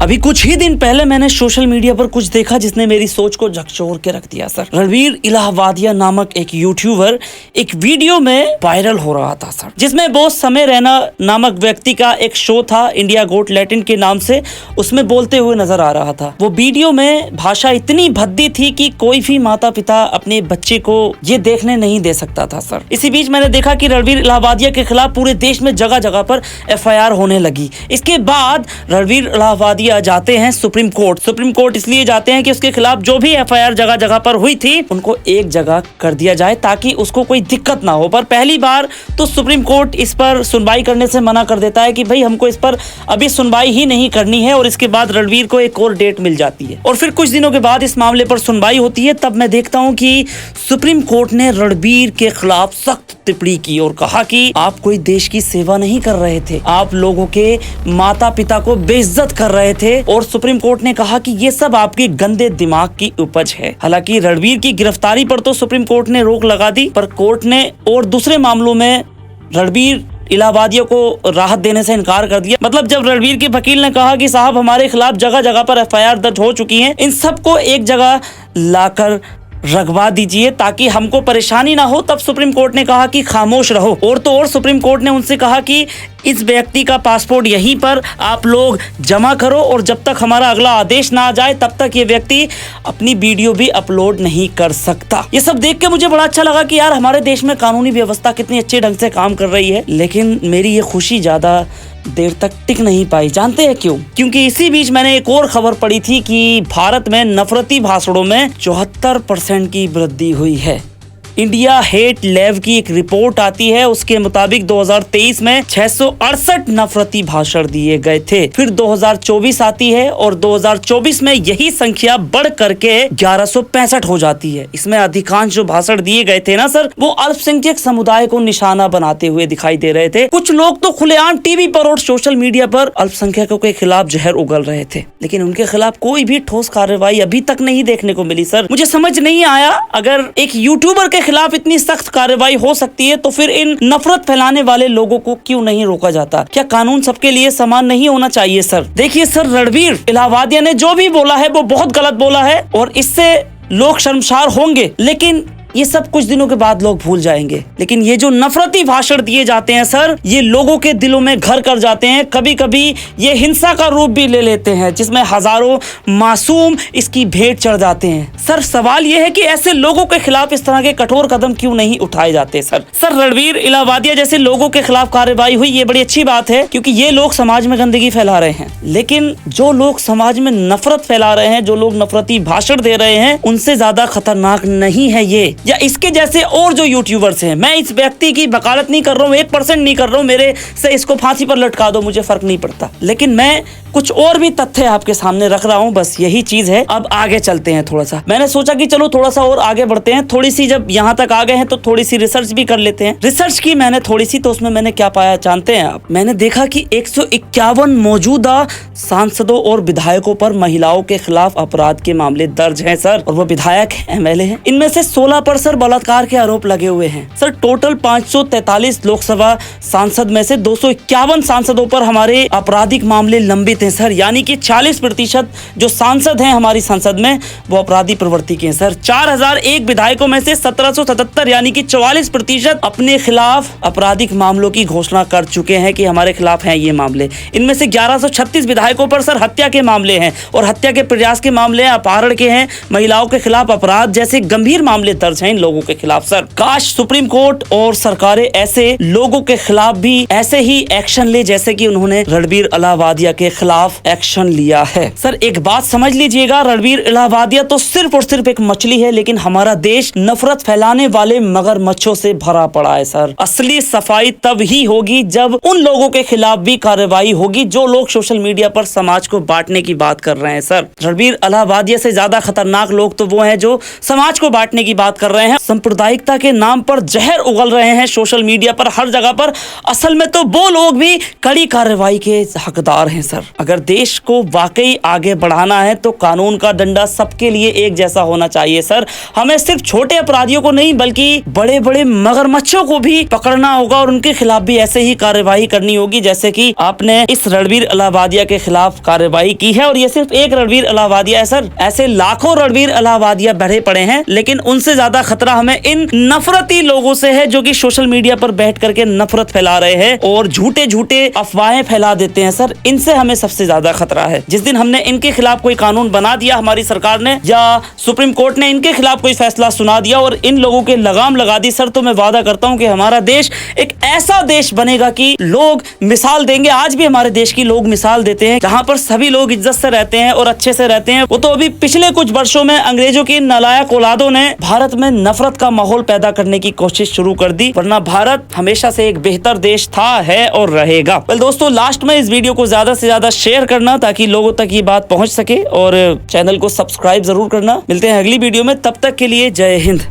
अभी कुछ ही दिन पहले मैंने सोशल मीडिया पर कुछ देखा जिसने मेरी सोच को झकझोर के रख दिया सर। रणवीर इलाहाबादिया नामक एक यूट्यूबर एक वीडियो में वायरल हो रहा था सर, जिसमें बोस समय रैना नामक व्यक्ति का एक शो था इंडिया गोट लैटिन के नाम से, उसमें बोलते हुए नजर आ रहा था। वो वीडियो में भाषा इतनी भद्दी थी कि कोई भी माता पिता अपने बच्चे को ये देखने नहीं दे सकता था सर। इसी बीच मैंने देखा कि रणवीर इलाहाबादिया के खिलाफ पूरे देश में जगह जगह पर FIR होने लगी। इसके बाद रणवीर इलाहाबादिया जाते हैं सुप्रीम कोर्ट इसलिए जाते हैं कि उसके खिलाफ जो भी FIR जगह जगह पर हुई थी उनको एक जगह कर दिया जाए ताकि उसको कोई दिक्कत ना हो। पर पहली बार तो सुप्रीम कोर्ट इस पर सुनवाई करने से मना कर देता है कि भाई हमको इस पर अभी सुनवाई ही नहीं करनी है, और इसके बाद रणवीर को एक और डेट मिल जाती है। और फिर कुछ दिनों के बाद इस मामले पर सुनवाई होती है। तब मैं देखता हूं कि सुप्रीम कोर्ट ने रणवीर के खिलाफ सख्त टिप्पणी की और कहा कि आप कोई देश की सेवा नहीं कर रहे थे, आप लोगों के माता पिता को बेइज्जत कर रहे थे। और सुप्रीम कोर्ट ने कहा कि ये सब आपके गंदे दिमाग की उपज है। हालांकि रणवीर की गिरफ्तारी पर तो सुप्रीम कोर्ट ने रोक लगा दी, पर कोर्ट ने और दूसरे मामलों में रणवीर इलाहाबादिया को राहत देने से इनकार कर दिया। मतलब जब रणवीर के वकील ने कहा कि साहब हमारे खिलाफ जगह जगह पर FIR दर्ज हो चुकी हैं, इन सबको एक जगह लाकर रखवा दीजिए ताकि हमको परेशानी ना हो, तब सुप्रीम कोर्ट ने कहा कि खामोश रहो। और तो और सुप्रीम कोर्ट ने उनसे कहा कि इस व्यक्ति का पासपोर्ट यहीं पर आप लोग जमा करो, और जब तक हमारा अगला आदेश ना आ जाए तब तक ये व्यक्ति अपनी वीडियो भी अपलोड नहीं कर सकता। ये सब देख के मुझे बड़ा अच्छा लगा कि यार हमारे देश में कानूनी व्यवस्था कितनी अच्छे ढंग से काम कर रही है। लेकिन मेरी ये खुशी ज्यादा देर तक टिक नहीं पाई। जानते हैं क्यों? क्योंकि इसी बीच मैंने एक और खबर पढ़ी थी कि भारत में नफरती भाषणों में 74% की वृद्धि हुई है। इंडिया हेट लैब की एक रिपोर्ट आती है, उसके मुताबिक 2023 में 668 नफरती भाषण दिए गए थे। फिर 2024 आती है और 2024 में यही संख्या बढ़ करके 1165 हो जाती है। इसमें अधिकांश जो भाषण दिए गए थे ना सर, वो अल्पसंख्यक समुदाय को निशाना बनाते हुए दिखाई दे रहे थे। कुछ लोग तो खुलेआम टीवी पर और सोशल मीडिया पर अल्पसंख्यकों के खिलाफ जहर उगल रहे थे, लेकिन उनके खिलाफ कोई भी ठोस कार्रवाई अभी तक नहीं देखने को मिली। सर मुझे समझ नहीं आया, अगर एक यूट्यूबर के खिलाफ इतनी सख्त कार्रवाई हो सकती है तो फिर इन नफरत फैलाने वाले लोगों को क्यों नहीं रोका जाता? क्या कानून सबके लिए समान नहीं होना चाहिए? सर देखिए सर, रणवीर इलाहाबादिया ने जो भी बोला है वो बहुत गलत बोला है और इससे लोग शर्मसार होंगे, लेकिन ये सब कुछ दिनों के बाद लोग भूल जाएंगे। लेकिन ये जो नफरती भाषण दिए जाते हैं सर, ये लोगों के दिलों में घर कर जाते हैं। कभी कभी ये हिंसा का रूप भी ले लेते हैं, जिसमें हजारों मासूम इसकी भेंट चढ़ जाते हैं। सर सवाल ये है कि ऐसे लोगों के खिलाफ इस तरह के कठोर कदम क्यों नहीं उठाए जाते? सर रणवीर इलाहाबादिया जैसे लोगों के खिलाफ कार्रवाई हुई, ये बड़ी अच्छी बात है, क्योंकि ये लोग समाज में गंदगी फैला रहे हैं। लेकिन जो लोग समाज में नफरत फैला रहे हैं, जो लोग नफरती भाषण दे रहे हैं, उनसे ज्यादा खतरनाक नहीं है ये या इसके जैसे और जो यूट्यूबर्स हैं। मैं इस व्यक्ति की वकालत नहीं कर रहा हूँ, 1% नहीं कर रहा हूँ, मेरे से इसको फांसी पर लटका दो, मुझे फर्क नहीं पड़ता। लेकिन मैं कुछ और भी तथ्य आपके सामने रख रहा हूँ, बस यही चीज है। अब आगे चलते हैं थोड़ा सा। मैंने सोचा कि चलो थोड़ा सा और आगे बढ़ते हैं। थोड़ी सी जब यहाँ तक आ गए हैं तो थोड़ी सी रिसर्च भी कर लेते हैं। रिसर्च की मैंने थोड़ी सी, तो उसमें मैंने क्या पाया जानते हैं आप? मैंने देखा कि 151 मौजूदा सांसदों और विधायकों पर महिलाओं के खिलाफ अपराध के मामले दर्ज हैं सर, और वो विधायक MLA हैं। इनमें से 16 पर सर बलात्कार के आरोप लगे हुए हैं। सर टोटल 543 लोकसभा सांसद में से 251 सांसदों पर हमारे आपराधिक मामले लंबित हैं सर, यानी कि 40% जो सांसद हैं हमारी संसद में वो अपराधी प्रवृत्ति के हैं सर। 4001 विधायकों में से 1777 यानी कि 44% अपने खिलाफ आपराधिक मामलों की घोषणा कर चुके हैं कि हमारे खिलाफ हैं ये मामले। इनमें से 1136 विधायकों पर सर हत्या के मामले हैं, और हत्या के प्रयास के मामले हैं, अपहरण के हैं, महिलाओं के खिलाफ अपराध जैसे गंभीर मामले दर्ज हैं इन लोगों के खिलाफ। सर काश सुप्रीम कोर्ट और सरकारें ऐसे लोगों के खिलाफ भी ऐसे ही एक्शन ले जैसे कि उन्होंने रणवीर इलाहाबादिया के खिलाफ एक्शन लिया है। सर एक बात समझ लीजिएगा, रणवीर इलाहाबादिया तो सिर्फ और सिर्फ एक मछली है, लेकिन हमारा देश नफरत फैलाने वाले मगरमच्छों से भरा पड़ा है सर। असली सफाई तब ही होगी जब उन लोगों के खिलाफ भी कार्रवाई होगी जो लोग सोशल मीडिया पर समाज को बांटने की बात कर रहे हैं। सर रणवीर इलाहाबादिया से ज्यादा खतरनाक लोग तो वो हैं जो समाज को बांटने की बात कर रहे हैं, सांप्रदायिकता के नाम पर जहर उगल रहे हैं सोशल मीडिया पर, हर जगह पर। असल में तो वो लोग भी कड़ी कार्रवाई के हकदार हैं सर। अगर देश को वाकई आगे बढ़ाना है तो कानून का डंडा सबके लिए एक जैसा होना चाहिए सर। हमें सिर्फ छोटे अपराधियों को नहीं बल्कि बड़े बड़े मगरमच्छों को भी पकड़ना होगा और उनके खिलाफ भी ऐसे ही कार्रवाई करनी होगी जैसे कि आपने इस रणवीर इलाहाबादिया के खिलाफ कार्रवाई की है। और ये सिर्फ एक रणवीर इलाहाबादिया है सर, ऐसे लाखों रणवीर इलाहाबादिया बढ़े पड़े हैं, लेकिन उनसे ज्यादा खतरा हमें इन नफरती लोगों से है जो कि सोशल मीडिया पर बैठ करके नफरत फैला रहे हैं और झूठे झूठे अफवाहें फैला देते हैं सर। इनसे हमें सबसे ज्यादा खतरा है। जिस दिन हमने इनके खिलाफ कोई कानून बना दिया, हमारी सरकार ने या सुप्रीम कोर्ट ने इनके खिलाफ कोई फैसला सुना दिया और इन लोगों के लगाम लगा दी सर, तो मैं वादा करता हूं कि हमारा देश एक ऐसा देश बनेगा कि लोग मिसाल देंगे। आज भी हमारे देश की लोग मिसाल देते हैं, जहां पर सभी लोग इज्जत से रहते हैं और अच्छे से रहते हैं। वो तो अभी पिछले कुछ वर्षों में अंग्रेजों की नालायक औलादों ने भारत में नफरत का माहौल पैदा करने की कोशिश शुरू कर दी, वरना भारत हमेशा से एक बेहतर देश था, है और रहेगा। वेल दोस्तों, लास्ट में इस वीडियो को ज्यादा से ज्यादा शेयर करना ताकि लोगों तक ये बात पहुंच सके और चैनल को सब्सक्राइब जरूर करना। मिलते हैं अगली वीडियो में, तब तक के लिए जय हिंद।